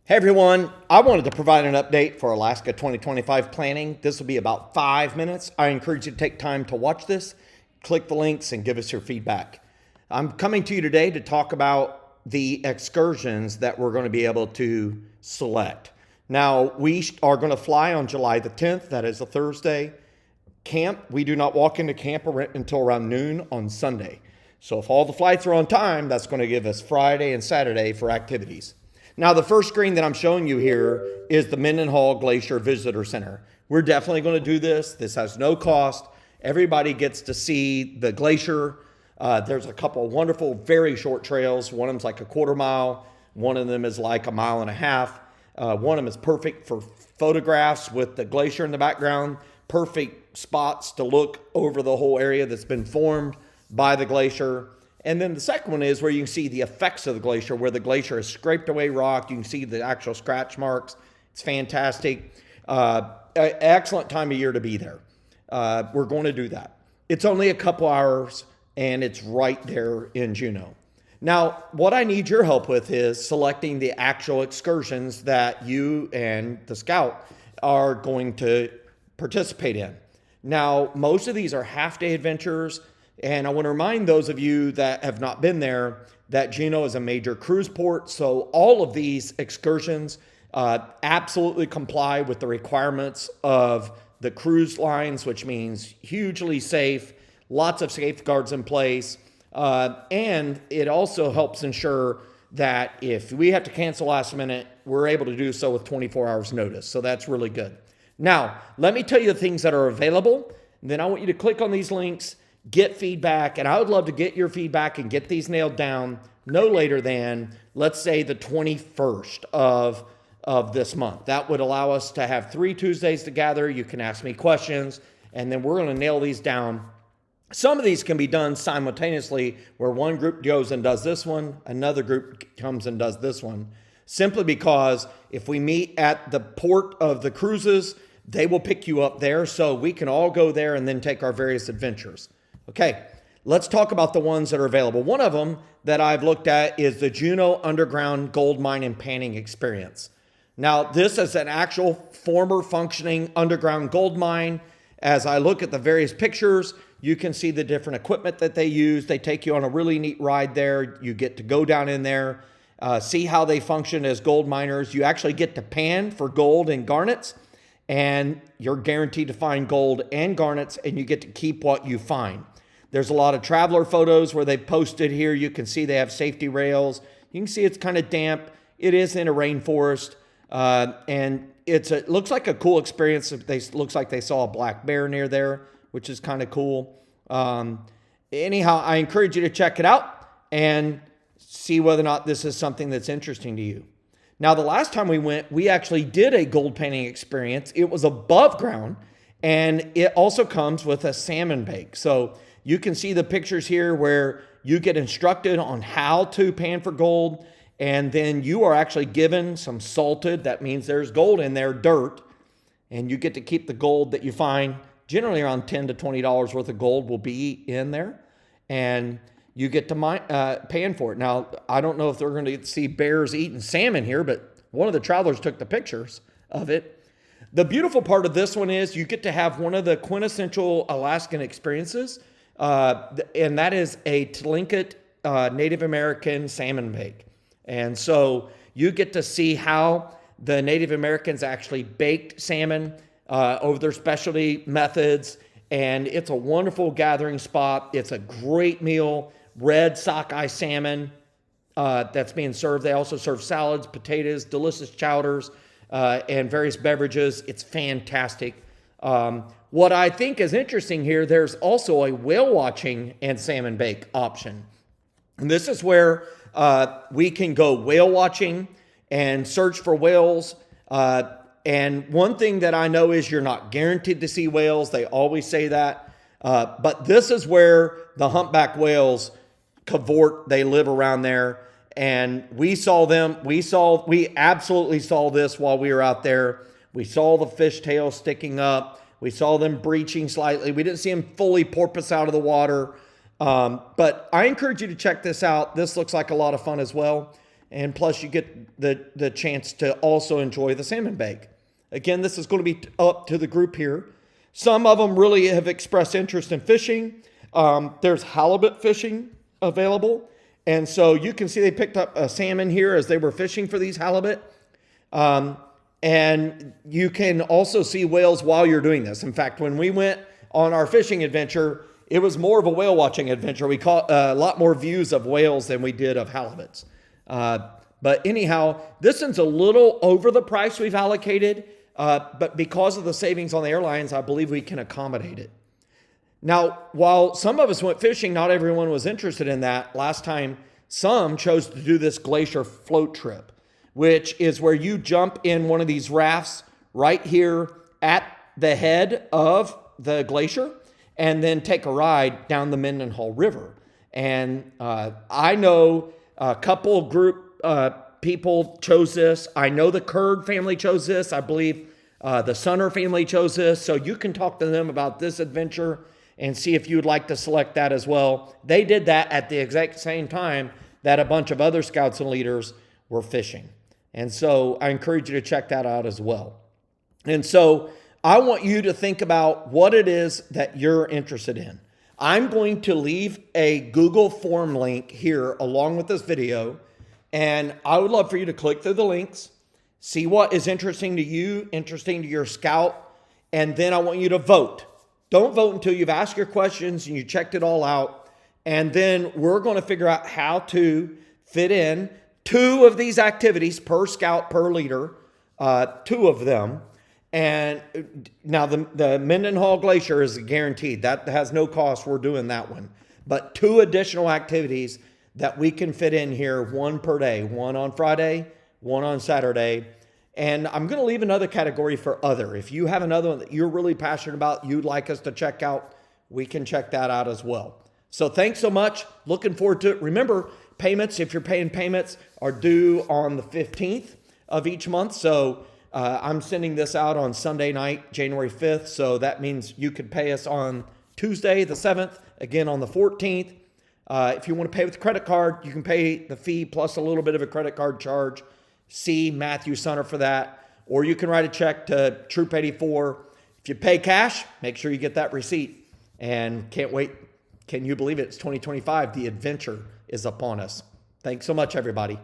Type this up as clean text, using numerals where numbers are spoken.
Hey everyone, I wanted to provide an update for Alaska 2025 planning. This will be about 5 minutes. I encourage you to take time to watch this, click the links, and give us your feedback. I'm coming to you today to talk about the excursions that we're going to be able to select. Now, we are going to fly on July the 10th, that is a Thursday. Camp, we do not walk into camp until around noon on Sunday. So if all the flights are on time, that's going to give us Friday and Saturday for activities. Now, the first screen that I'm showing you here is the Mendenhall Glacier Visitor Center. We're definitely going to do this. This has no cost. Everybody gets to see the glacier. There's a couple of wonderful, very short trails. One of them's like a quarter mile. One of them is like a mile and a half. One of them is perfect for photographs with the glacier in the background. Perfect spots to look over the whole area that's been formed by the glacier. And then the second one is where you can see the effects of the glacier, where the glacier has scraped away rock. You can see the actual scratch marks. It's fantastic. Excellent time of year to be there. We're going to do that. It's only a couple hours, and it's right there in Juneau. Now, what I need your help with is selecting the actual excursions that you and the scout are going to participate in. Now, most of these are half-day adventures. And I want to remind those of you that have not been there that Juneau is a major cruise port. So all of these excursions absolutely comply with the requirements of the cruise lines, which means hugely safe, lots of safeguards in place. And it also helps ensure that if we have to cancel last minute, we're able to do so with 24 hours notice. So that's really good. Now, let me tell you the things that are available. And then I want you to click on these links, get feedback, and I would love to get your feedback and get these nailed down no later than, let's say, the 21st of this month. That would allow us to have 3 Tuesdays together. You can ask me questions, and then we're going to nail these down. Some of these can be done simultaneously, where one group goes and does this one, another group comes and does this one, simply because if we meet at the port of the cruises, they will pick you up there, so we can all go there and then take our various adventures. Okay, let's talk about the ones that are available. One of them that I've looked at is the Juneau Underground Gold Mine and Panning Experience. Now, this is an actual former functioning underground gold mine. As I look at the various pictures, you can see the different equipment that they use. They take you on a really neat ride there. You get to go down in there, see how they function as gold miners. You actually get to pan for gold and garnets, and you're guaranteed to find gold and garnets, and you get to keep what you find. There's a lot of traveler photos where they posted here. You can see they have safety rails. You can see it's kind of damp. It is in a rainforest, and it looks like a cool experience. Looks like they saw a black bear near there, which is kind of cool. Anyhow, I encourage you to check it out and see whether or not this is something that's interesting to you. Now, the last time we went, we actually did a gold panning experience. It was above ground, and it also comes with a salmon bake. So you can see the pictures here where you get instructed on how to pan for gold, and then you are actually given some salted, that means there's gold in there, dirt, and you get to keep the gold that you find. Generally around $10 to $20 worth of gold will be in there, and you get to pan for it. Now, I don't know if they're going to see bears eating salmon here, but one of the travelers took the pictures of it. The beautiful part of this one is you get to have one of the quintessential Alaskan experiences, and that is a Tlingit Native American salmon bake. And so you get to see how the Native Americans actually baked salmon over their specialty methods, and it's a wonderful gathering spot. It's a great meal. Red sockeye salmon that's being served. They also serve salads, potatoes, delicious chowders, and various beverages. It's fantastic. What I think is interesting here, there's also a whale watching and salmon bake option. And this is where we can go whale watching and search for whales. And one thing that I know is you're not guaranteed to see whales. They always say that. But this is where the humpback whales cavort. They live around there. And we saw them. We absolutely saw this while we were out there. We saw the fishtail sticking up. We saw them breaching slightly. We didn't see them fully porpoise out of the water. But I encourage you to check this out. This looks like a lot of fun as well. And plus you get the chance to also enjoy the salmon bake. Again, this is going to be up to the group here. Some of them really have expressed interest in fishing. There's halibut fishing available. And so you can see they picked up a salmon here as they were fishing for these halibut. And you can also see whales while you're doing this. In fact, when we went on our fishing adventure, it was more of a whale watching adventure. We caught a lot more views of whales than we did of halibuts. But anyhow, this one's a little over the price we've allocated. But because of the savings on the airlines, I believe we can accommodate it. Now, while some of us went fishing, not everyone was interested in that. Last time, some chose to do this glacier float trip, which is where you jump in one of these rafts right here at the head of the glacier and then take a ride down the Mendenhall River. And I know a couple group people chose this. I know the Kurd family chose this. I believe the Sunner family chose this. So you can talk to them about this adventure and see if you would like to select that as well. They did that at the exact same time that a bunch of other scouts and leaders were fishing. And so I encourage you to check that out as well. And so I want you to think about what it is that you're interested in. I'm going to leave a Google form link here along with this video. And I would love for you to click through the links, see what is interesting to you, interesting to your scout, and then I want you to vote. Don't vote until you've asked your questions and you checked it all out. And then we're going to figure out how to fit in 2 of these activities per scout, per leader, 2 of them. And now the Mendenhall Glacier is guaranteed. That has no cost. We're doing that one. But 2 additional activities that we can fit in here, 1 per day, 1 on Friday, 1 on Saturday. And I'm going to leave another category for other. If you have another one that you're really passionate about, you'd like us to check out, we can check that out as well. So thanks so much. Looking forward to it. Remember, payments, if you're paying payments, are due on the 15th of each month. So I'm sending this out on Sunday night, January 5th. So that means you could pay us on Tuesday, the 7th, again on the 14th. If you want to pay with a credit card, you can pay the fee plus a little bit of a credit card charge. See Matthew Sunner for that. Or you can write a check to Troop 84. If you pay cash, make sure you get that receipt. And can't wait. Can you believe it? It's 2025. The adventure is upon us. Thanks so much, everybody.